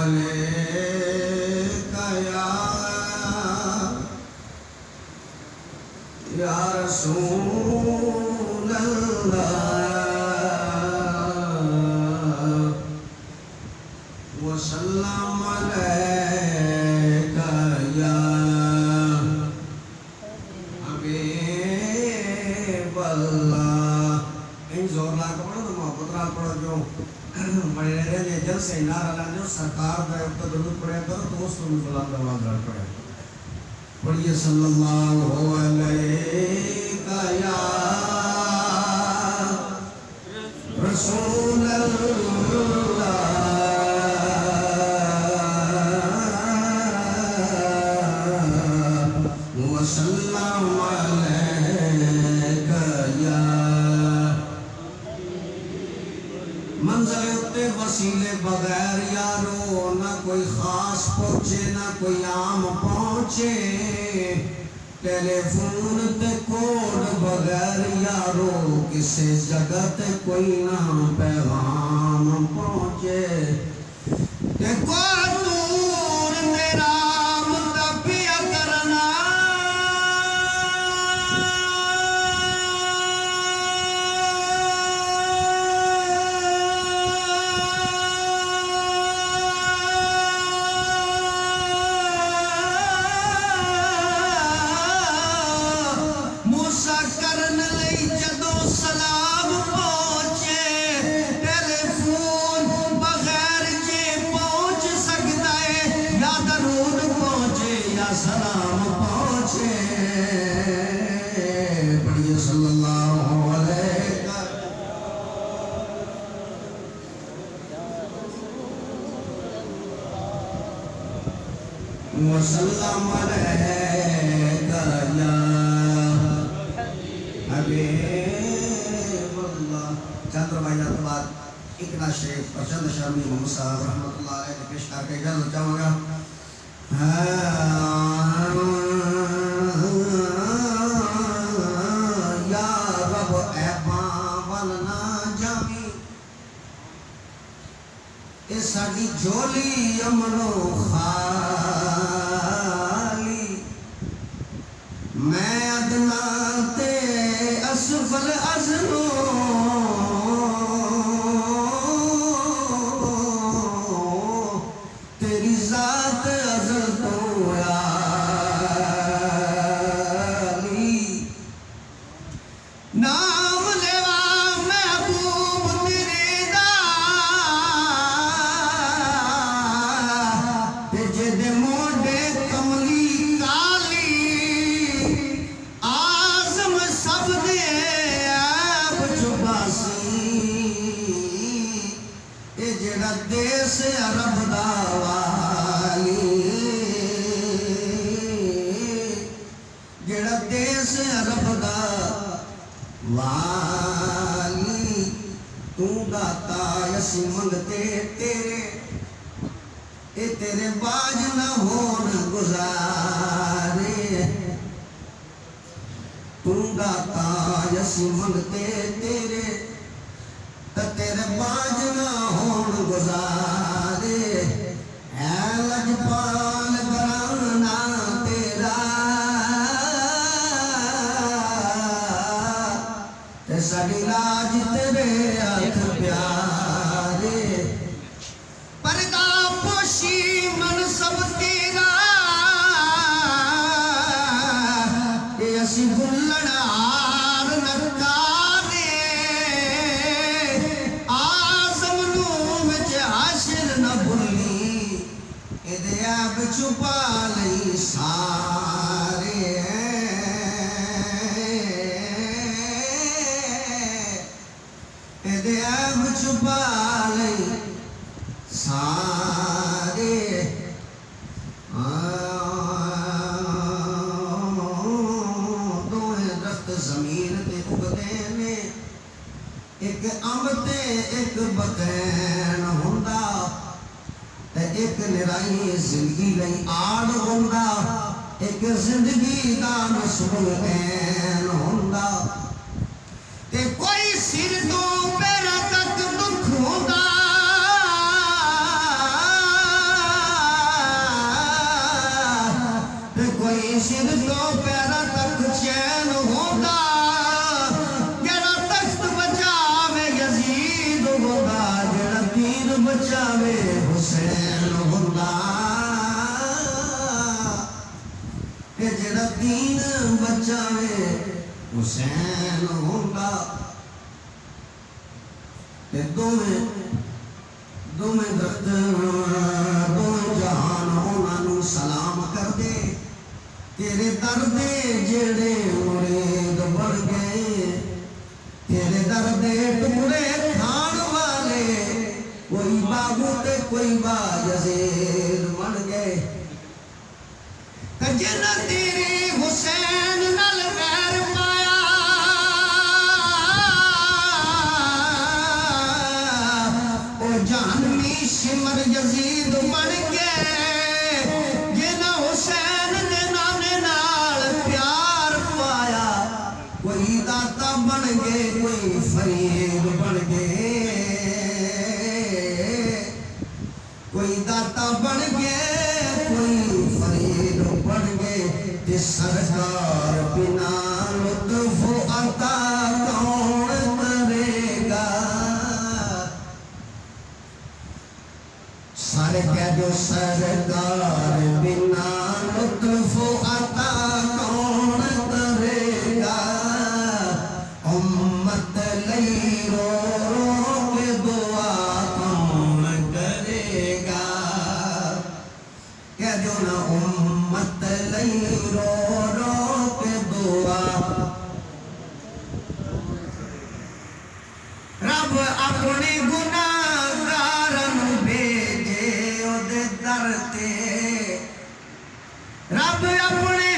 अलैका या रसूल अल्लाह वसल्लम अलैका या हबीब अल्लाह। इन जोर ला के पढ़ो तो मोहब्बत नाल पढ़ो जो बड़े रहे जल से नारा लाने सरकार का एक तो दरूद पढ़ा करो तो उस तुम बुलंद आवाज में पढ़े पढ़िए सल्लल्लाहु अलैका या रसूल अल्लाह वसल्लम अलैका या मंज़िल उत्ते वसीले बगैर यारो ना कोई खास पहुंचे ना कोई आम पहुंचे टेलीफोन ते कोड बगैर यारो किसी जगह ते कोई ना पैगाम पहुंचे ते कोई दूर मेरा मुतबिया करना सलाम पहुँचे पढ़िए सल्लल्लाहु अलैका वसल्लम अलैका या हबीब अल्लाह। चंद्र भाई के बाद इकना शेख प्रचंड शर्मी मोहम्मद साहब रहमतुल्लाह अलैह पेश करके इजाजत चाहूँगा। या रब ऐबा वल ना जामी ए साडी झोली अमनो खाली मैं अदना ते असफल अजनो तेरी जात अज़ल तो आली नाम लेवा महबूब तेरे दा ते जेदे मोढे कमली काली आज़म सब दे ऐब चुबासी ए जेड़ा देश अरब दा वाली जेड़ा देश अरब दा वाली तू दाता असी मंगते तेरे ए तेरे बाज न होन गुजारे तू दाता असी मंगते तेरे तेरे बाज ना होन गुजारे है लजपाल घराना तेरा ते साडी लाज तेरे हथ प्यारे पर्दा पोशी मन सब तेरा ये असी बुल्लड़ हार नकारे ऐब छुपा लई सारे ऐब छुपा लई सारे दोहे दस्त जमीन ते उगदे ने एक अंब ते एक बकैन हुंदा एक निराई जिंदगी नहीं आड़ होंदा एक जिंदगी का मसूल ऐन होंदा ते कोई सिर तो पैर तक दुख होंदा सिर तो पैरा तक चैन होगा, जरा तख्त बचावे यजीद होगा, जरा दीन बचावे हुसैन होगा, जरा दीन बचावे हुसैन होगा। दोवें दर्द दोवें जहान उन्होंने सलाम कर दे, तेरे दर्द जेड़े मुरीद बन गए, तेरे दर्द टुकड़े खान वाले, कोई बाबू ते कोई बायजीद बन गए। जिन्ना तेरी हुसैन नाल वैर पाया, ओ जानवी सिमर यजीद बन गए। जिन्ना हुसैन दे नाने नाल प्यार पाया, कोई दाता बन गए, कोई फरीद बन गए, कोई दाता बन गए, कोई फरीद बन गए। सरकार बिना लुत्फ अता कौन करेगा, सारे कह दो सरकार बिना लुत्फ अता कौन करेगा। उम्मत लई रो रो के दुआ कौन करेगा, कह दो ना उम्मत लई रो रो के दुआ। रब अपने गुनाहगारन भेजे ओदे दर ते, रब अपने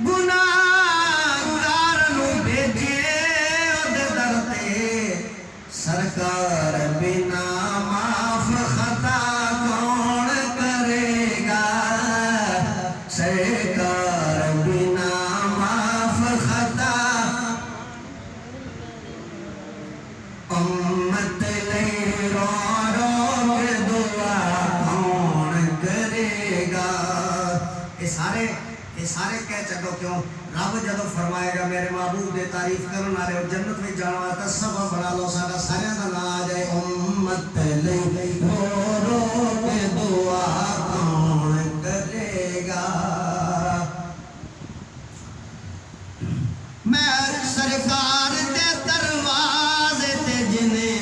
गुनाहगारन भेजे ओदे दर ते। सरकार बिना माफ खता कौन करेगा, सरकार बिना माफ खता। उम्मत लई रो रो के दुआ कौन करेगा। ये सारे कह चको क्यों, रब जदों फरमाएगा मेरे महबूब दे तारीफ करन वाले जन्नत में जाना वाला सब बना लो, साडा सारियां दा नाम आ जाए। उम्मत लई रो रो के दुआ कौन करेगा। मैं सरकार दे दरवाजे ते जिन्हें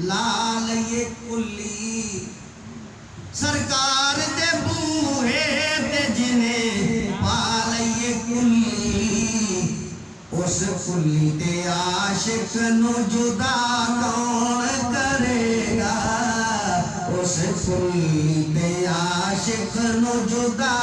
लाल ये कुल्ली, सरकार दे बूहे ते जिन्हें पाल ये कुल्ली, उस कुल्ली ते आशिक नु जुदा कौन करेगा, उस कुल्ली ते आशिक नु जुदा।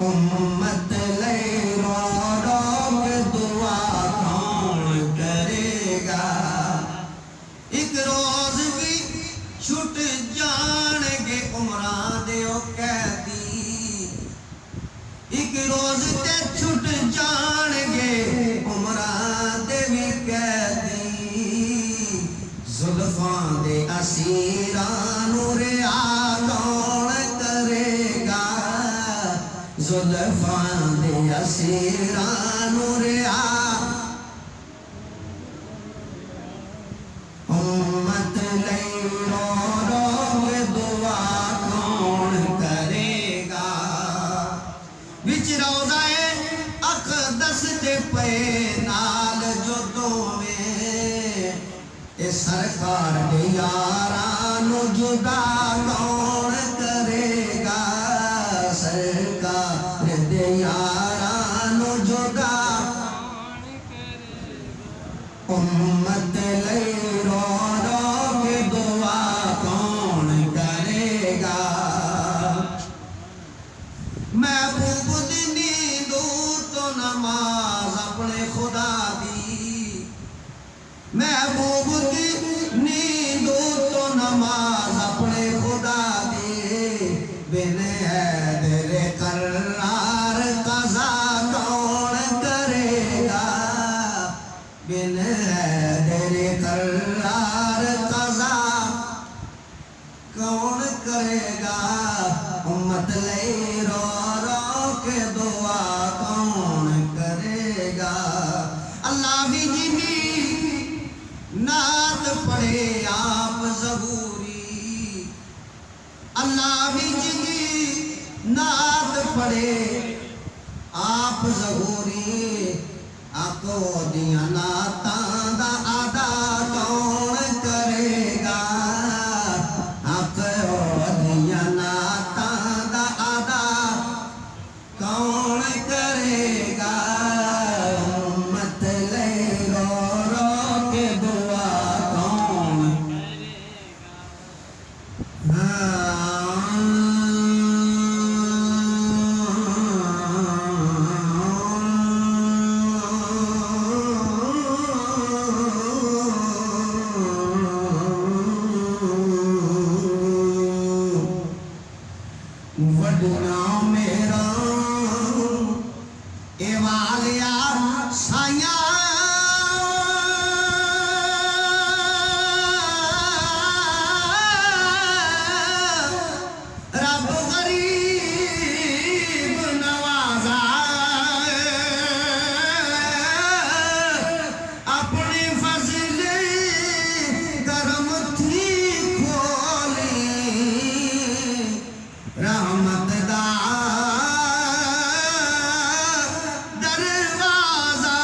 उम्मत लई रो रो के दुआ कौन करेगा। एक रोज भी छुट जाणगे उमरां दे ओ कैदी, एक रोज ते छुट जाणगे उमरां दे भी कैदी। जुल्फां दे असीरां नूं रिहा कौन करेगा, जुल्फां दे असीरां नूं रिहा। उम्मत लई रो रो के दुआ कौन करेगा। विच रोज़ाए अक़दस दे पे नाल जो दोवें, ए सरकार दे यारां नूं जुदा कौन करेगा, सरकार दे यारां नूं जुदा। उम्मत लई रो रो के दुआ कौन करेगा। महबूब दी नींदू तो नमाज अपने खुदा दी, महबूब दी नींदू तो नमाज अपने खुदा दी। पढ़े आप ज़बूरी, अल्लाह भी जिंदी नात पढ़े आप ज़बूरी। आको दिया नातां दा आदा कौन करेगा, आको दिया नातां दा आदा कौन करेगा। उम्मत ले रो रो के दुआ कौन वडना मेरा ए वालिया साया रब गरीब नवाजा, अपने फजल करम थी खोली रहमत दा दरवाजा।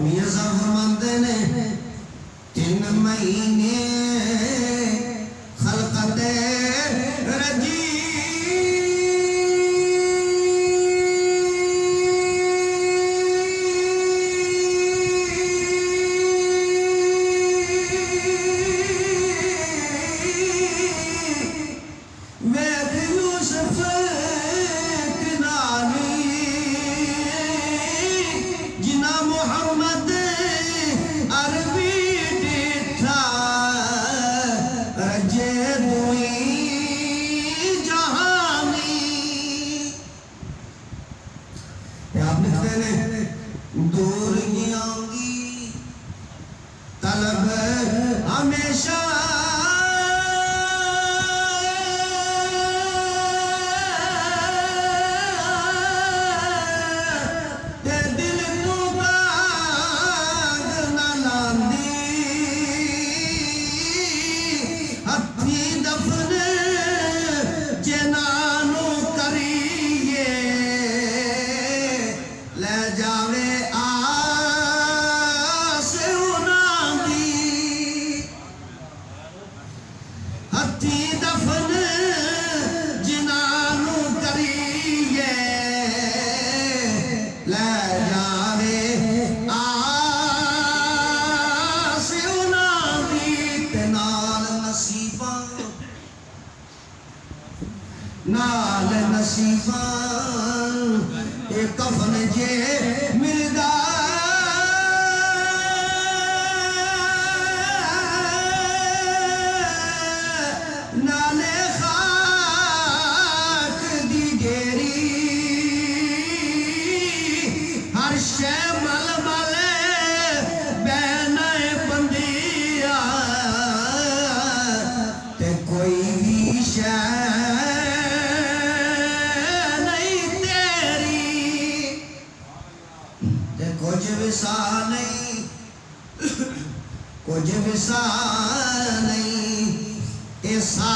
मियां साहब फरमाते ने 3 महीने खलकत रजी, वेद यूसुफ किनानी जिना मोहम्मद अरबी डिठा, रजे दुई जहानी। आप लिखते ने दूर आऊंगी तलब हमेशा, नाल नसीबा ए कफन जे मिलदा, नाले खाक दी गेरी, हर शे मल मल बैना बंदिया, ते कोई भी शे कुछ विसा नहीं, कुछ विसा नहीं, ऐसा